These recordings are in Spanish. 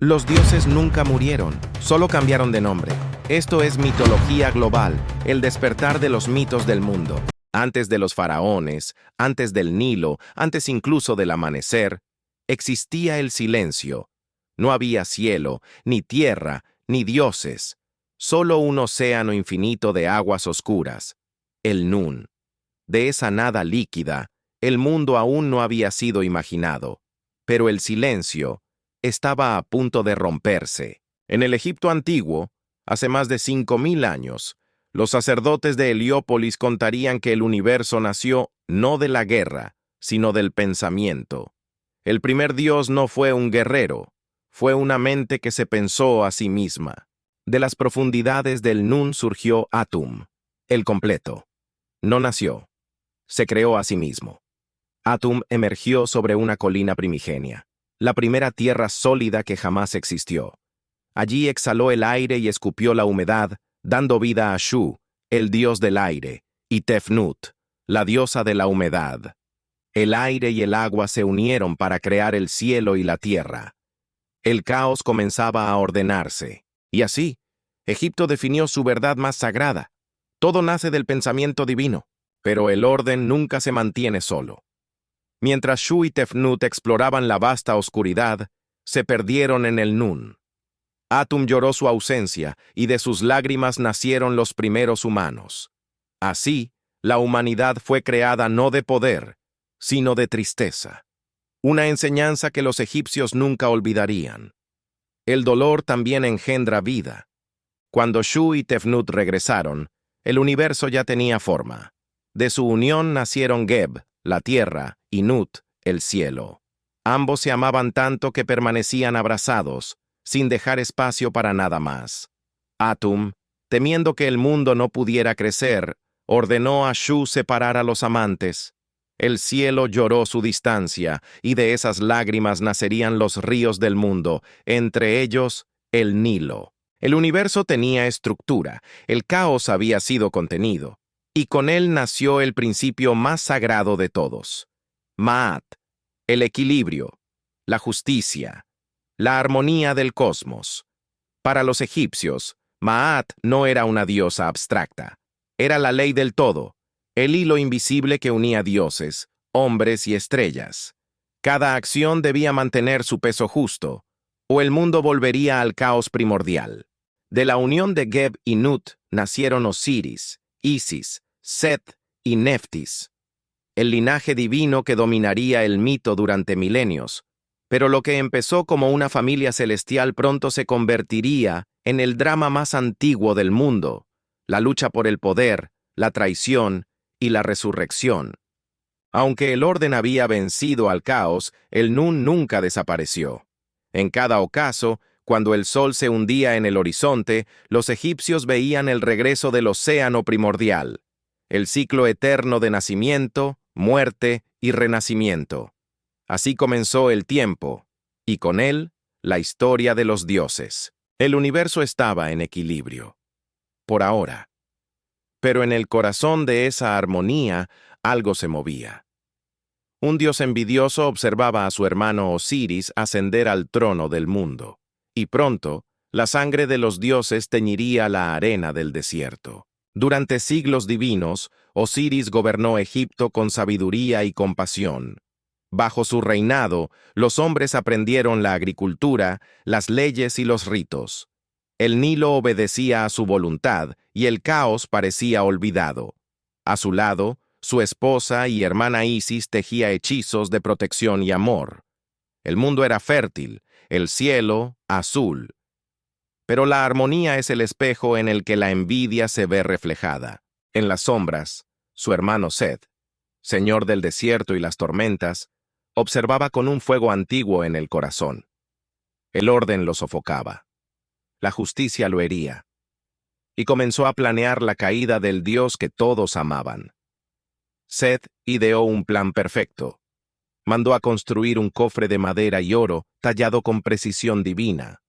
Los dioses nunca murieron, solo cambiaron de nombre. Esto es mitología global, el despertar de los mitos del mundo. Antes de los faraones, antes del Nilo, antes incluso del amanecer, existía el silencio. No había cielo, ni tierra, ni dioses. Solo un océano infinito de aguas oscuras. El Nun. De esa nada líquida, el mundo aún no había sido imaginado. Pero el silencio estaba a punto de romperse. En el Egipto antiguo, hace más de 5000 años, los sacerdotes de Heliópolis contarían que el universo nació no de la guerra, sino del pensamiento. El primer dios no fue un guerrero, fue una mente que se pensó a sí misma. De las profundidades del Nun surgió Atum, el completo. No nació, se creó a sí mismo. Atum emergió sobre una colina primigenia, la primera tierra sólida que jamás existió. Allí exhaló el aire y escupió la humedad, dando vida a Shu, el dios del aire, y Tefnut, la diosa de la humedad. El aire y el agua se unieron para crear el cielo y la tierra. El caos comenzaba a ordenarse, y así, Egipto definió su verdad más sagrada. Todo nace del pensamiento divino, pero el orden nunca se mantiene solo. Mientras Shu y Tefnut exploraban la vasta oscuridad, se perdieron en el Nun. Atum lloró su ausencia, y de sus lágrimas nacieron los primeros humanos. Así, la humanidad fue creada no de poder, sino de tristeza. Una enseñanza que los egipcios nunca olvidarían. El dolor también engendra vida. Cuando Shu y Tefnut regresaron, el universo ya tenía forma. De su unión nacieron Geb, la tierra, y Nut, el cielo. Ambos se amaban tanto que permanecían abrazados, sin dejar espacio para nada más. Atum, temiendo que el mundo no pudiera crecer, ordenó a Shu separar a los amantes. El cielo lloró su distancia, y de esas lágrimas nacerían los ríos del mundo, entre ellos el Nilo. El universo tenía estructura, el caos había sido contenido, y con él nació el principio más sagrado de todos. Ma'at, el equilibrio, la justicia, la armonía del cosmos. Para los egipcios, Ma'at no era una diosa abstracta, era la ley del todo, el hilo invisible que unía dioses, hombres y estrellas. Cada acción debía mantener su peso justo, o el mundo volvería al caos primordial. De la unión de Geb y Nut nacieron Osiris, Isis, Set y Neftis, el linaje divino que dominaría el mito durante milenios. Pero lo que empezó como una familia celestial pronto se convertiría en el drama más antiguo del mundo, la lucha por el poder, la traición y la resurrección. Aunque el orden había vencido al caos, el Nun nunca desapareció. En cada ocaso, cuando el sol se hundía en el horizonte, los egipcios veían el regreso del océano primordial, el ciclo eterno de nacimiento, muerte y renacimiento. Así comenzó el tiempo, y con él, la historia de los dioses. El universo estaba en equilibrio, por ahora. Pero en el corazón de esa armonía, algo se movía. Un dios envidioso observaba a su hermano Osiris ascender al trono del mundo, y pronto, la sangre de los dioses teñiría la arena del desierto. Durante siglos divinos, Osiris gobernó Egipto con sabiduría y compasión. Bajo su reinado, los hombres aprendieron la agricultura, las leyes y los ritos. El Nilo obedecía a su voluntad y el caos parecía olvidado. A su lado, su esposa y hermana Isis tejía hechizos de protección y amor. El mundo era fértil, el cielo azul. Pero la armonía es el espejo en el que la envidia se ve reflejada. En las sombras, su hermano Set, señor del desierto y las tormentas, observaba con un fuego antiguo en el corazón. El orden lo sofocaba. La justicia lo hería. Y comenzó a planear la caída del dios que todos amaban. Set ideó un plan perfecto. Mandó a construir un cofre de madera y oro tallado con precisión divina.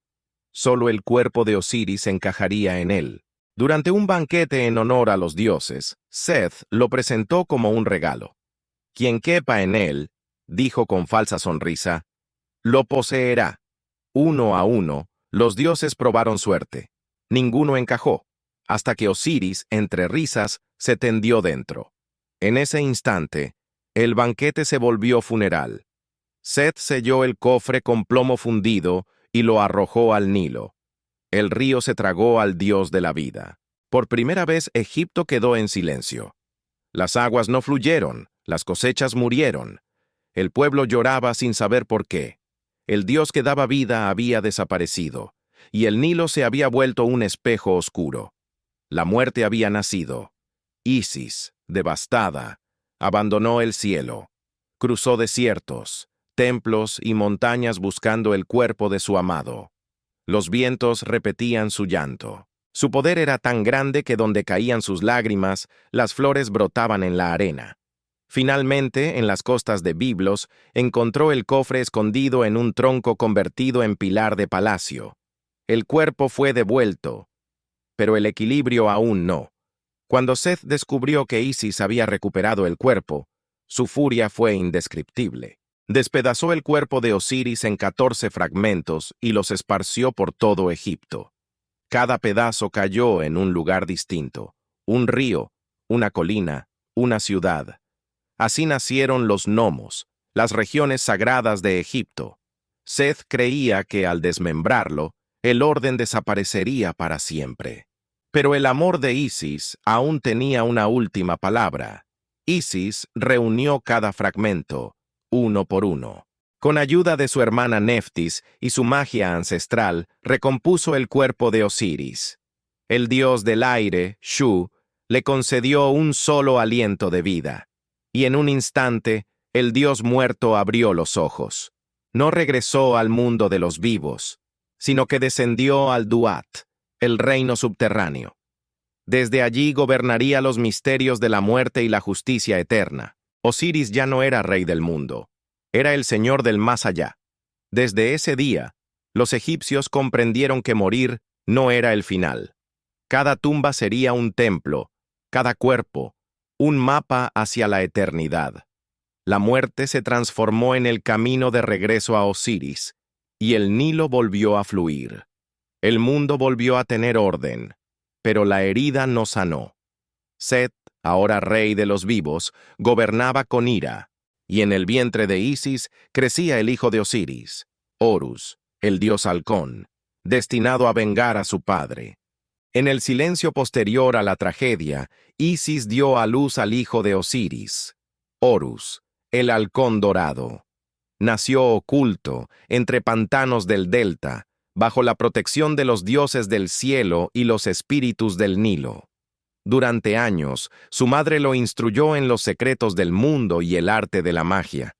Solo el cuerpo de Osiris encajaría en él. Durante un banquete en honor a los dioses, Seth lo presentó como un regalo. Quien quepa en él, dijo con falsa sonrisa, lo poseerá. Uno a uno, los dioses probaron suerte. Ninguno encajó, hasta que Osiris, entre risas, se tendió dentro. En ese instante, el banquete se volvió funeral. Set selló el cofre con plomo fundido y lo arrojó al Nilo. El río se tragó al dios de la vida. Por primera vez Egipto quedó en silencio. Las aguas no fluyeron, las cosechas murieron. El pueblo lloraba sin saber por qué. El dios que daba vida había desaparecido, y el Nilo se había vuelto un espejo oscuro. La muerte había nacido. Isis, devastada, abandonó el cielo. Cruzó desiertos, templos y montañas buscando el cuerpo de su amado. Los vientos repetían su llanto. Su poder era tan grande que donde caían sus lágrimas, las flores brotaban en la arena. Finalmente, en las costas de Biblos, encontró el cofre escondido en un tronco convertido en pilar de palacio. El cuerpo fue devuelto, pero el equilibrio aún no. Cuando Seth descubrió que Isis había recuperado el cuerpo, su furia fue indescriptible. Despedazó el cuerpo de Osiris en 14 fragmentos y los esparció por todo Egipto. Cada pedazo cayó en un lugar distinto, un río, una colina, una ciudad. Así nacieron los gnomos, las regiones sagradas de Egipto. Seth creía que al desmembrarlo, el orden desaparecería para siempre. Pero el amor de Isis aún tenía una última palabra. Isis reunió cada fragmento, uno por uno. Con ayuda de su hermana Neftis y su magia ancestral, recompuso el cuerpo de Osiris. El dios del aire, Shu, le concedió un solo aliento de vida. Y en un instante, el dios muerto abrió los ojos. No regresó al mundo de los vivos, sino que descendió al Duat, el reino subterráneo. Desde allí gobernaría los misterios de la muerte y la justicia eterna. Osiris ya no era rey del mundo, era el señor del más allá. Desde ese día, los egipcios comprendieron que morir no era el final. Cada tumba sería un templo, cada cuerpo, un mapa hacia la eternidad. La muerte se transformó en el camino de regreso a Osiris, y el Nilo volvió a fluir. El mundo volvió a tener orden, pero la herida no sanó. Set, ahora rey de los vivos, gobernaba con ira, y en el vientre de Isis crecía el hijo de Osiris, Horus, el dios halcón, destinado a vengar a su padre. En el silencio posterior a la tragedia, Isis dio a luz al hijo de Osiris, Horus, el halcón dorado. Nació oculto, entre pantanos del delta, bajo la protección de los dioses del cielo y los espíritus del Nilo. Durante años, su madre lo instruyó en los secretos del mundo y el arte de la magia.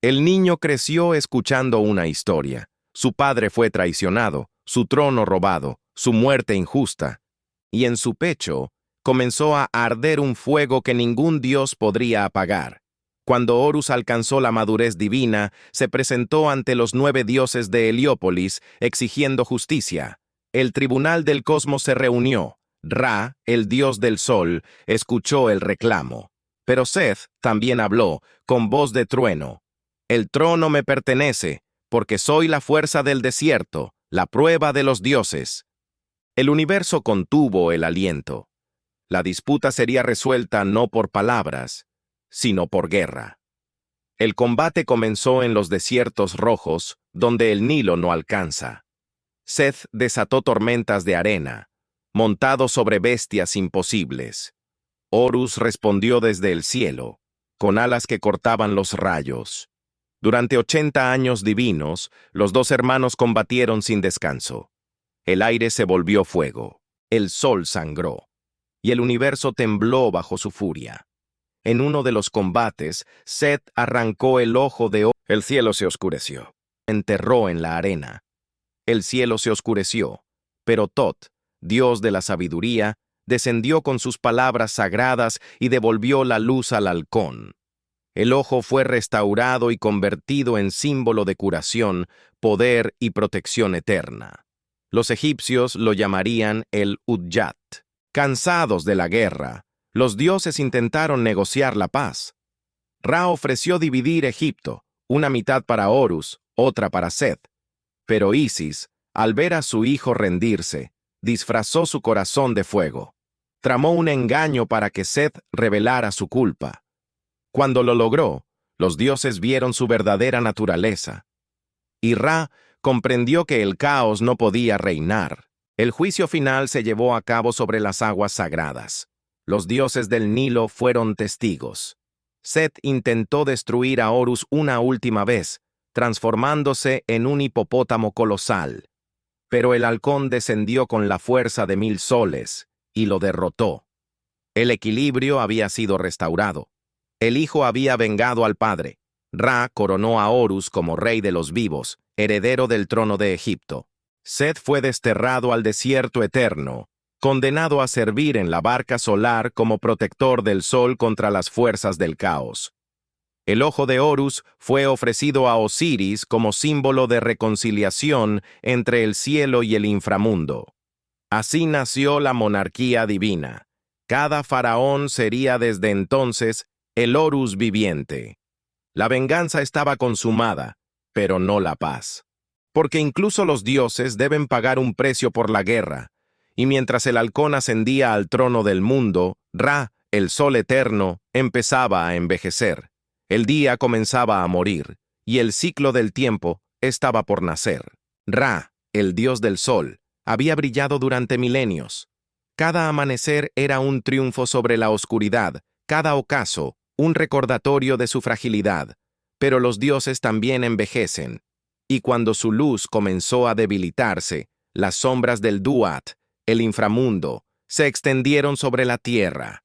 El niño creció escuchando una historia. Su padre fue traicionado, su trono robado, su muerte injusta. Y en su pecho comenzó a arder un fuego que ningún dios podría apagar. Cuando Horus alcanzó la madurez divina, se presentó ante los 9 dioses de Heliópolis exigiendo justicia. El tribunal del cosmos se reunió. Ra, el dios del sol, escuchó el reclamo. Pero Seth también habló, con voz de trueno. El trono me pertenece, porque soy la fuerza del desierto, la prueba de los dioses. El universo contuvo el aliento. La disputa sería resuelta no por palabras, sino por guerra. El combate comenzó en los desiertos rojos, donde el Nilo no alcanza. Seth desató tormentas de arena, montado sobre bestias imposibles. Horus respondió desde el cielo, con alas que cortaban los rayos. Durante 80 años divinos, los 2 hermanos combatieron sin descanso. El aire se volvió fuego, el sol sangró, y el universo tembló bajo su furia. En uno de los combates, Set arrancó el ojo de Horus. El cielo se oscureció. Enterró en la arena. El cielo se oscureció, pero Tot, dios de la sabiduría, descendió con sus palabras sagradas y devolvió la luz al halcón. El ojo fue restaurado y convertido en símbolo de curación, poder y protección eterna. Los egipcios lo llamarían el Udyat. Cansados de la guerra, los dioses intentaron negociar la paz. Ra ofreció dividir Egipto, una mitad para Horus, otra para Set. Pero Isis, al ver a su hijo rendirse, disfrazó su corazón de fuego. Tramó un engaño para que Seth revelara su culpa. Cuando lo logró, los dioses vieron su verdadera naturaleza. Y Ra comprendió que el caos no podía reinar. El juicio final se llevó a cabo sobre las aguas sagradas. Los dioses del Nilo fueron testigos. Seth intentó destruir a Horus una última vez, transformándose en un hipopótamo colosal. Pero el halcón descendió con la fuerza de 1000 soles y lo derrotó. El equilibrio había sido restaurado. El hijo había vengado al padre. Ra coronó a Horus como rey de los vivos, heredero del trono de Egipto. Seth fue desterrado al desierto eterno, condenado a servir en la barca solar como protector del sol contra las fuerzas del caos. El ojo de Horus fue ofrecido a Osiris como símbolo de reconciliación entre el cielo y el inframundo. Así nació la monarquía divina. Cada faraón sería desde entonces el Horus viviente. La venganza estaba consumada, pero no la paz. Porque incluso los dioses deben pagar un precio por la guerra, y mientras el halcón ascendía al trono del mundo, Ra, el sol eterno, empezaba a envejecer. El día comenzaba a morir, y el ciclo del tiempo estaba por nacer. Ra, el dios del sol, había brillado durante milenios. Cada amanecer era un triunfo sobre la oscuridad, cada ocaso, un recordatorio de su fragilidad. Pero los dioses también envejecen, y cuando su luz comenzó a debilitarse, las sombras del Duat, el inframundo, se extendieron sobre la tierra.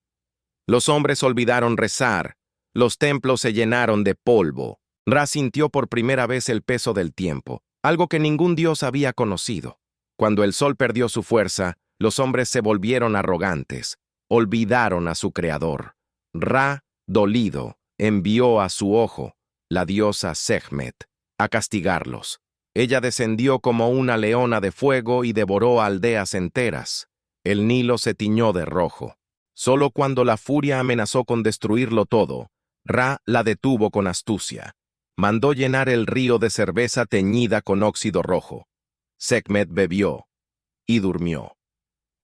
Los hombres olvidaron rezar, los templos se llenaron de polvo. Ra sintió por primera vez el peso del tiempo, algo que ningún dios había conocido. Cuando el sol perdió su fuerza, los hombres se volvieron arrogantes, olvidaron a su creador. Ra, dolido, envió a su ojo, la diosa Sekhmet, a castigarlos. Ella descendió como una leona de fuego y devoró aldeas enteras. El Nilo se tiñó de rojo. Solo cuando la furia amenazó con destruirlo todo, Ra la detuvo con astucia. Mandó llenar el río de cerveza teñida con óxido rojo. Sekhmet bebió y durmió.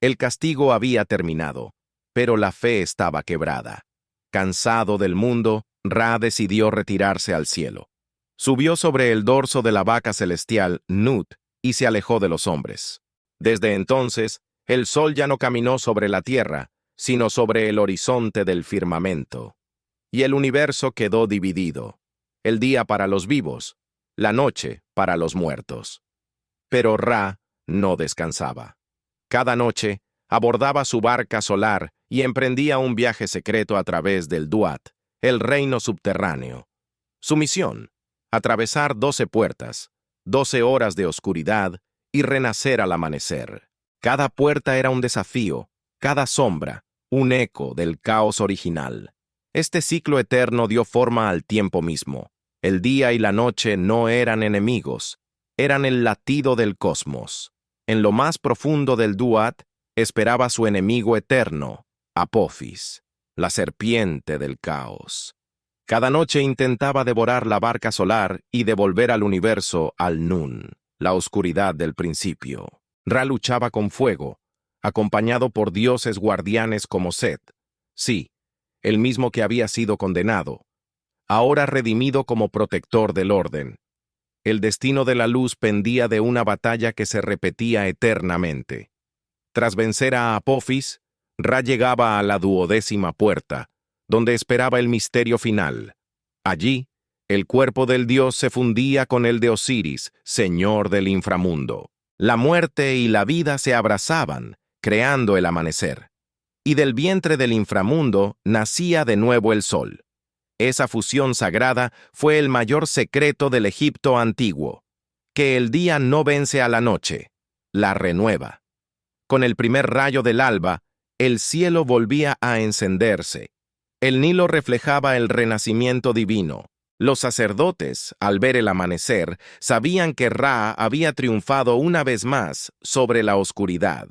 El castigo había terminado, pero la fe estaba quebrada. Cansado del mundo, Ra decidió retirarse al cielo. Subió sobre el dorso de la vaca celestial, Nut, y se alejó de los hombres. Desde entonces, el sol ya no caminó sobre la tierra, sino sobre el horizonte del firmamento. Y el universo quedó dividido, el día para los vivos, la noche para los muertos. Pero Ra no descansaba. Cada noche, abordaba su barca solar y emprendía un viaje secreto a través del Duat, el reino subterráneo. Su misión: atravesar 12 puertas, 12 horas de oscuridad y renacer al amanecer. Cada puerta era un desafío, cada sombra, un eco del caos original. Este ciclo eterno dio forma al tiempo mismo. El día y la noche no eran enemigos, eran el latido del cosmos. En lo más profundo del Duat esperaba su enemigo eterno, Apophis, la serpiente del caos. Cada noche intentaba devorar la barca solar y devolver al universo al Nun, la oscuridad del principio. Ra luchaba con fuego, acompañado por dioses guardianes como Set. Sí, el mismo que había sido condenado, ahora redimido como protector del orden. El destino de la luz pendía de una batalla que se repetía eternamente. Tras vencer a Apophis, Ra llegaba a la 12ª puerta, donde esperaba el misterio final. Allí, el cuerpo del dios se fundía con el de Osiris, señor del inframundo. La muerte y la vida se abrazaban, creando el amanecer. Y del vientre del inframundo nacía de nuevo el sol. Esa fusión sagrada fue el mayor secreto del Egipto antiguo, que el día no vence a la noche, la renueva. Con el primer rayo del alba, el cielo volvía a encenderse. El Nilo reflejaba el renacimiento divino. Los sacerdotes, al ver el amanecer, sabían que Ra había triunfado una vez más sobre la oscuridad.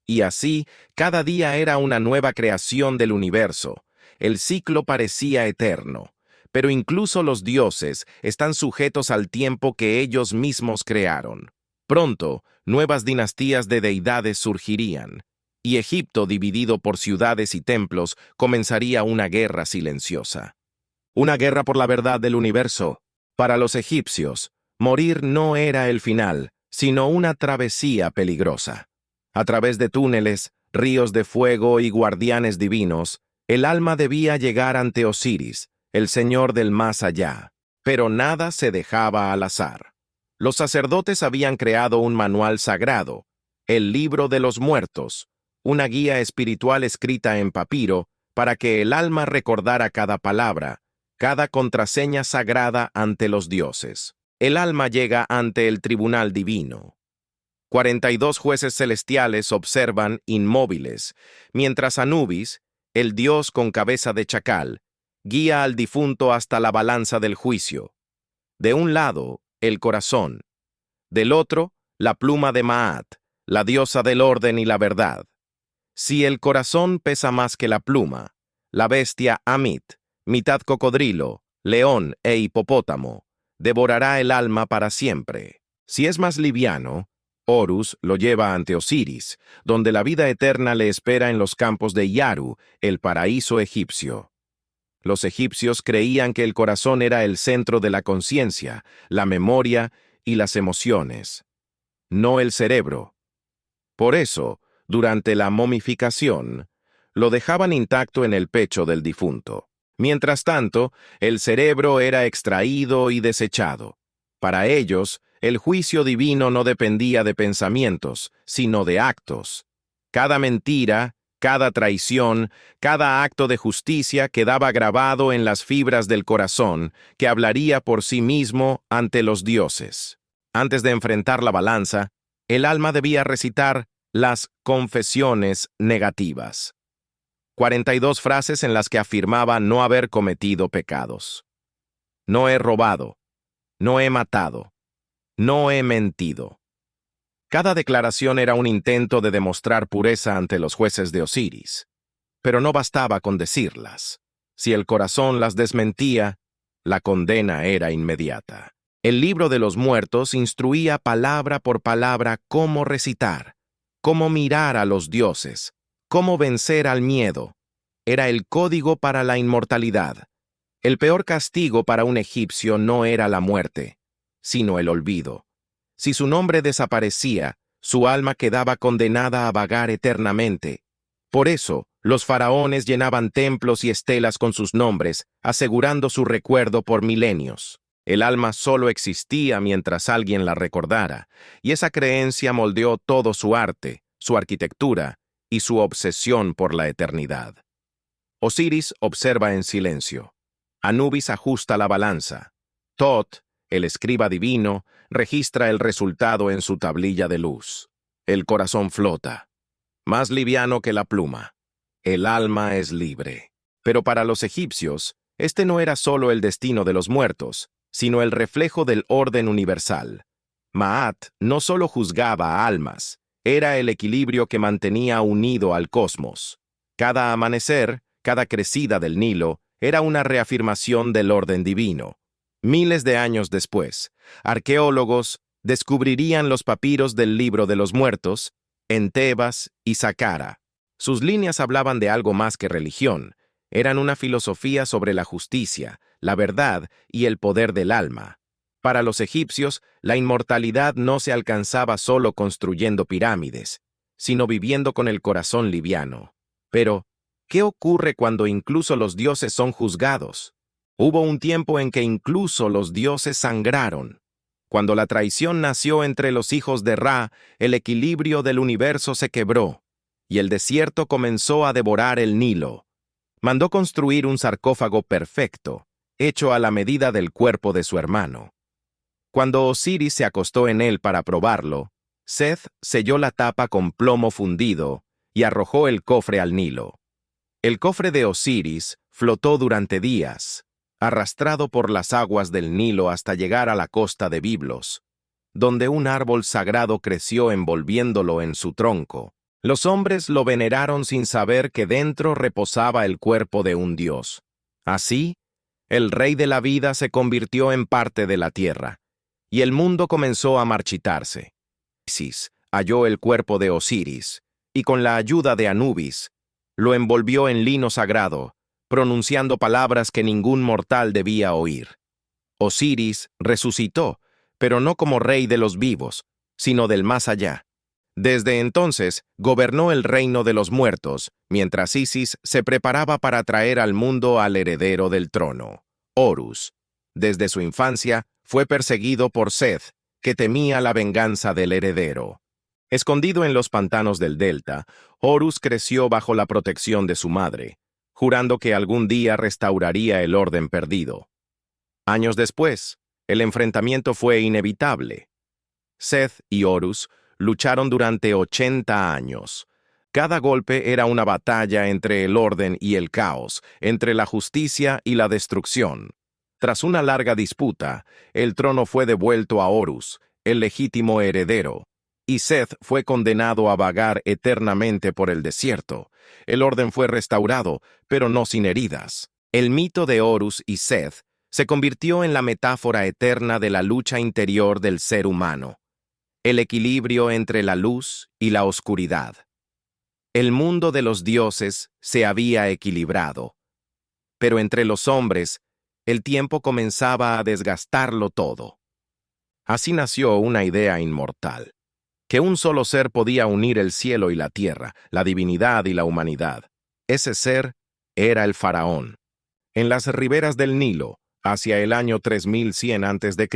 Y así, cada día era una nueva creación del universo. El ciclo parecía eterno, pero incluso los dioses están sujetos al tiempo que ellos mismos crearon. Pronto, nuevas dinastías de deidades surgirían, y Egipto, dividido por ciudades y templos, comenzaría una guerra silenciosa. Una guerra por la verdad del universo. Para los egipcios, morir no era el final, sino una travesía peligrosa. A través de túneles, ríos de fuego y guardianes divinos, el alma debía llegar ante Osiris, el señor del más allá. Pero nada se dejaba al azar. Los sacerdotes habían creado un manual sagrado, el Libro de los Muertos, una guía espiritual escrita en papiro para que el alma recordara cada palabra, cada contraseña sagrada ante los dioses. El alma llega ante el tribunal divino. 42 jueces celestiales observan inmóviles, mientras Anubis, el dios con cabeza de chacal, guía al difunto hasta la balanza del juicio. De un lado, el corazón. Del otro, la pluma de Maat, la diosa del orden y la verdad. Si el corazón pesa más que la pluma, la bestia Amit, mitad cocodrilo, león e hipopótamo, devorará el alma para siempre. Si es más liviano, Horus lo lleva ante Osiris, donde la vida eterna le espera en los campos de Yaru, el paraíso egipcio. Los egipcios creían que el corazón era el centro de la conciencia, la memoria y las emociones, no el cerebro. Por eso, durante la momificación, lo dejaban intacto en el pecho del difunto. Mientras tanto, el cerebro era extraído y desechado. Para ellos, el juicio divino no dependía de pensamientos, sino de actos. Cada mentira, cada traición, cada acto de justicia quedaba grabado en las fibras del corazón, que hablaría por sí mismo ante los dioses. Antes de enfrentar la balanza, el alma debía recitar las confesiones negativas. 42 frases en las que afirmaba no haber cometido pecados. No he robado. No he matado. No he mentido. Cada declaración era un intento de demostrar pureza ante los jueces de Osiris. Pero no bastaba con decirlas. Si el corazón las desmentía, la condena era inmediata. El Libro de los Muertos instruía palabra por palabra cómo recitar, cómo mirar a los dioses, cómo vencer al miedo. Era el código para la inmortalidad. El peor castigo para un egipcio no era la muerte, sino el olvido. Si su nombre desaparecía, su alma quedaba condenada a vagar eternamente. Por eso, los faraones llenaban templos y estelas con sus nombres, asegurando su recuerdo por milenios. El alma solo existía mientras alguien la recordara, y esa creencia moldeó todo su arte, su arquitectura y su obsesión por la eternidad. Osiris observa en silencio. Anubis ajusta la balanza. Tot, el escriba divino, registra el resultado en su tablilla de luz. El corazón flota, más liviano que la pluma. El alma es libre. Pero para los egipcios, este no era solo el destino de los muertos, sino el reflejo del orden universal. Maat no solo juzgaba a almas, era el equilibrio que mantenía unido al cosmos. Cada amanecer, cada crecida del Nilo, era una reafirmación del orden divino. Miles de años después, arqueólogos descubrirían los papiros del Libro de los Muertos en Tebas y Saqqara. Sus líneas hablaban de algo más que religión. Eran una filosofía sobre la justicia, la verdad y el poder del alma. Para los egipcios, la inmortalidad no se alcanzaba solo construyendo pirámides, sino viviendo con el corazón liviano. Pero, ¿qué ocurre cuando incluso los dioses son juzgados? Hubo un tiempo en que incluso los dioses sangraron. Cuando la traición nació entre los hijos de Ra, el equilibrio del universo se quebró, y el desierto comenzó a devorar el Nilo. Mandó construir un sarcófago perfecto, hecho a la medida del cuerpo de su hermano. Cuando Osiris se acostó en él para probarlo, Seth selló la tapa con plomo fundido y arrojó el cofre al Nilo. El cofre de Osiris flotó durante días, arrastrado por las aguas del Nilo hasta llegar a la costa de Biblos, donde un árbol sagrado creció envolviéndolo en su tronco. Los hombres lo veneraron sin saber que dentro reposaba el cuerpo de un dios. Así, El rey de la vida se convirtió en parte de la tierra, y el mundo comenzó a marchitarse. Isis halló el cuerpo de Osiris, y con la ayuda de Anubis, lo envolvió en lino sagrado, pronunciando palabras que ningún mortal debía oír. Osiris resucitó, pero no como rey de los vivos, sino del más allá. Desde entonces, gobernó el reino de los muertos, mientras Isis se preparaba para traer al mundo al heredero del trono, Horus. Desde su infancia, fue perseguido por Seth, que temía la venganza del heredero. Escondido en los pantanos del delta, Horus creció bajo la protección de su madre, jurando que algún día restauraría el orden perdido. Años después, el enfrentamiento fue inevitable. Seth y Horus lucharon durante 80 años. Cada golpe era una batalla entre el orden y el caos, entre la justicia y la destrucción. Tras una larga disputa, el trono fue devuelto a Horus, el legítimo heredero, y Seth fue condenado a vagar eternamente por el desierto. El orden fue restaurado, pero no sin heridas. El mito de Horus y Seth se convirtió en la metáfora eterna de la lucha interior del ser humano, el equilibrio entre la luz y la oscuridad. El mundo de los dioses se había equilibrado, pero entre los hombres, el tiempo comenzaba a desgastarlo todo. Así nació una idea inmortal, que un solo ser podía unir el cielo y la tierra, la divinidad y la humanidad. Ese ser era el faraón. En las riberas del Nilo, hacia el año 3100 a.C.,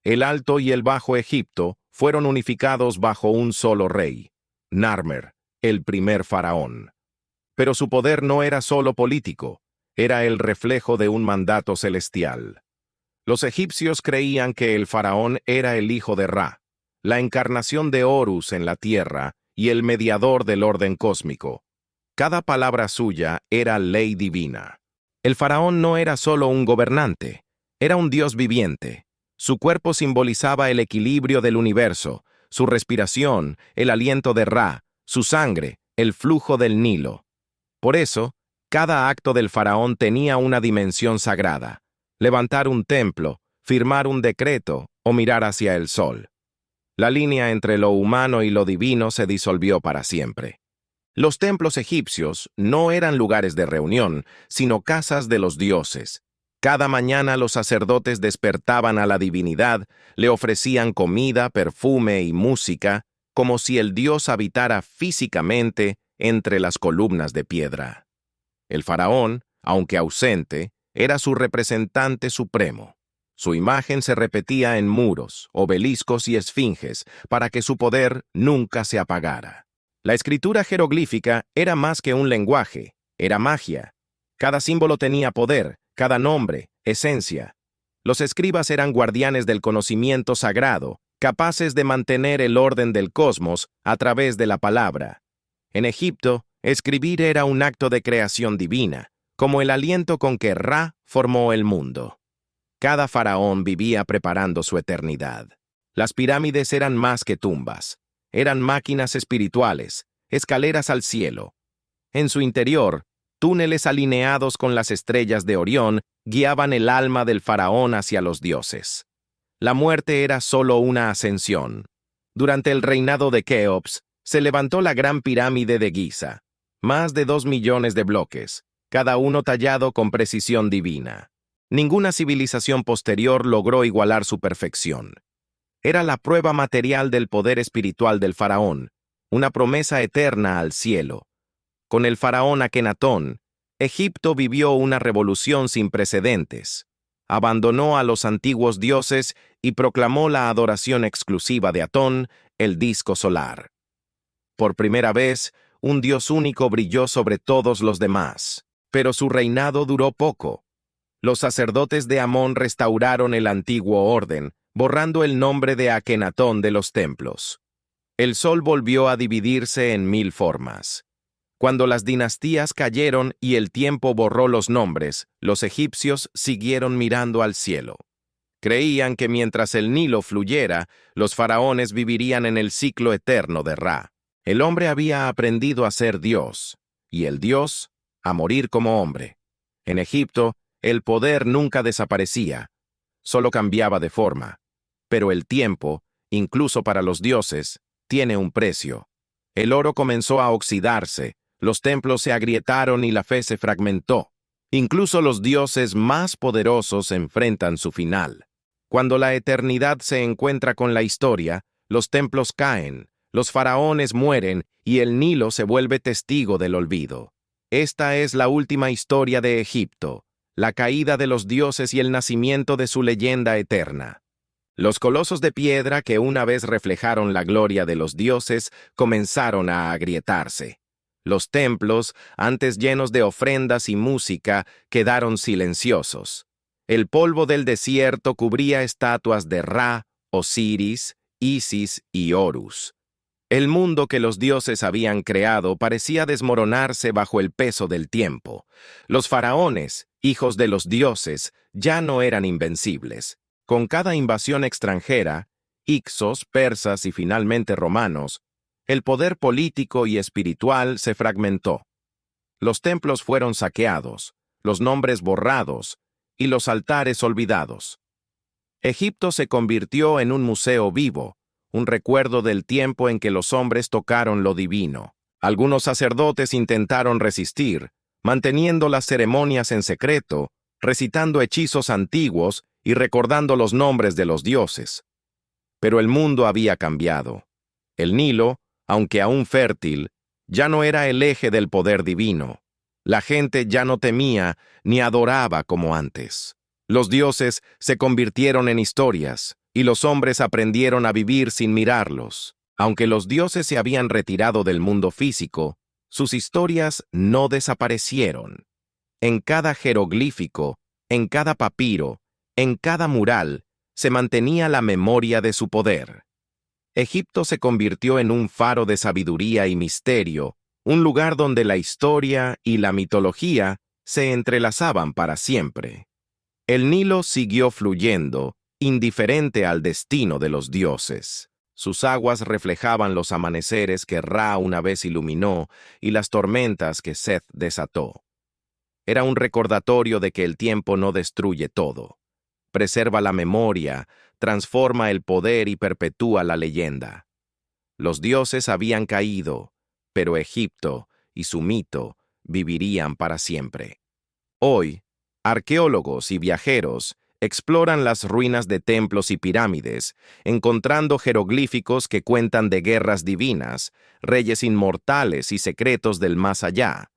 el Alto y el Bajo Egipto fueron unificados bajo un solo rey, Narmer, el primer faraón. Pero su poder no era solo político, era el reflejo de un mandato celestial. Los egipcios creían que el faraón era el hijo de Ra, la encarnación de Horus en la tierra y el mediador del orden cósmico. Cada palabra suya era ley divina. El faraón no era solo un gobernante, era un dios viviente. Su cuerpo simbolizaba el equilibrio del universo, su respiración, el aliento de Ra, su sangre, el flujo del Nilo. Por eso, cada acto del faraón tenía una dimensión sagrada: levantar un templo, firmar un decreto o mirar hacia el sol. La línea entre lo humano y lo divino se disolvió para siempre. Los templos egipcios no eran lugares de reunión, sino casas de los dioses. Cada mañana los sacerdotes despertaban a la divinidad, le ofrecían comida, perfume y música, como si el dios habitara físicamente entre las columnas de piedra. El faraón, aunque ausente, era su representante supremo. Su imagen se repetía en muros, obeliscos y esfinges para que su poder nunca se apagara. La escritura jeroglífica era más que un lenguaje, era magia. Cada símbolo tenía poder, cada nombre, esencia. Los escribas eran guardianes del conocimiento sagrado, capaces de mantener el orden del cosmos a través de la palabra. En Egipto, escribir era un acto de creación divina, como el aliento con que Ra formó el mundo. Cada faraón vivía preparando su eternidad. Las pirámides eran más que tumbas. Eran máquinas espirituales, escaleras al cielo. En su interior, túneles alineados con las estrellas de Orión guiaban el alma del faraón hacia los dioses. La muerte era solo una ascensión. Durante el reinado de Keops, se levantó la gran pirámide de Giza, más de 2 millones de bloques, cada uno tallado con precisión divina. Ninguna civilización posterior logró igualar su perfección. Era la prueba material del poder espiritual del faraón, una promesa eterna al cielo. Con el faraón Akenatón, Egipto vivió una revolución sin precedentes. Abandonó a los antiguos dioses y proclamó la adoración exclusiva de Atón, el disco solar. Por primera vez, un dios único brilló sobre todos los demás, pero su reinado duró poco. Los sacerdotes de Amón restauraron el antiguo orden, borrando el nombre de Akenatón de los templos. El sol volvió a dividirse en 1000 formas. Cuando las dinastías cayeron y el tiempo borró los nombres, los egipcios siguieron mirando al cielo. Creían que mientras el Nilo fluyera, los faraones vivirían en el ciclo eterno de Ra. El hombre había aprendido a ser Dios, y el Dios a morir como hombre. En Egipto, El poder nunca desaparecía, solo cambiaba de forma. Pero el tiempo, incluso para los dioses, tiene un precio. El oro comenzó a oxidarse, los templos se agrietaron y la fe se fragmentó. Incluso los dioses más poderosos enfrentan su final. Cuando la eternidad se encuentra con la historia, los templos caen, los faraones mueren y el Nilo se vuelve testigo del olvido. Esta es la última historia de Egipto, la caída de los dioses y el nacimiento de su leyenda eterna. Los colosos de piedra que una vez reflejaron la gloria de los dioses comenzaron a agrietarse. Los templos, antes llenos de ofrendas y música, quedaron silenciosos. El polvo del desierto cubría estatuas de Ra, Osiris, Isis y Horus. El mundo que los dioses habían creado parecía desmoronarse bajo el peso del tiempo. Los faraones, hijos de los dioses, ya no eran invencibles. Con cada invasión extranjera, hicsos, persas y finalmente romanos, el poder político y espiritual se fragmentó. Los templos fueron saqueados, los nombres borrados y los altares olvidados. Egipto se convirtió en un museo vivo, un recuerdo del tiempo en que los hombres tocaron lo divino. Algunos sacerdotes intentaron resistir, manteniendo las ceremonias en secreto, recitando hechizos antiguos y recordando los nombres de los dioses. Pero el mundo había cambiado. El Nilo, aunque aún fértil, ya no era el eje del poder divino. La gente ya no temía ni adoraba como antes. Los dioses se convirtieron en historias, y los hombres aprendieron a vivir sin mirarlos. Aunque los dioses se habían retirado del mundo físico, sus historias no desaparecieron. En cada jeroglífico, en cada papiro, en cada mural, se mantenía la memoria de su poder. Egipto se convirtió en un faro de sabiduría y misterio, un lugar donde la historia y la mitología se entrelazaban para siempre. El Nilo siguió fluyendo, indiferente al destino de los dioses. Sus aguas reflejaban los amaneceres que Ra una vez iluminó y las tormentas que Seth desató. Era un recordatorio de que el tiempo no destruye todo. Preserva la memoria, transforma el poder y perpetúa la leyenda. Los dioses habían caído, pero Egipto y su mito vivirían para siempre. Hoy, arqueólogos y viajeros exploran las ruinas de templos y pirámides, encontrando jeroglíficos que cuentan de guerras divinas, reyes inmortales y secretos del más allá.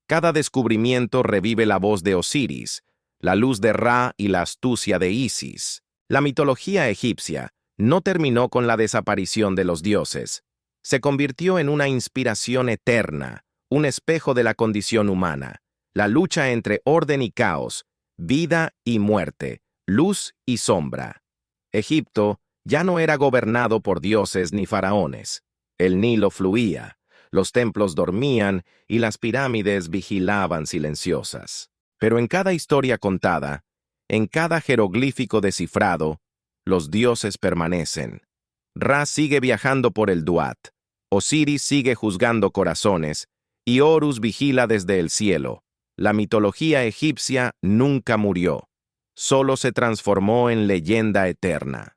Cada descubrimiento revive la voz de Osiris, la luz de Ra y la astucia de Isis. La mitología egipcia no terminó con la desaparición de los dioses. Se convirtió en una inspiración eterna, un espejo de la condición humana, la lucha entre orden y caos, vida y muerte, luz y sombra. Egipto ya no era gobernado por dioses ni faraones. El Nilo fluía, los templos dormían y las pirámides vigilaban silenciosas. Pero en cada historia contada, en cada jeroglífico descifrado, los dioses permanecen. Ra sigue viajando por el Duat, Osiris sigue juzgando corazones, y Horus vigila desde el cielo. La mitología egipcia nunca murió, solo se transformó en leyenda eterna.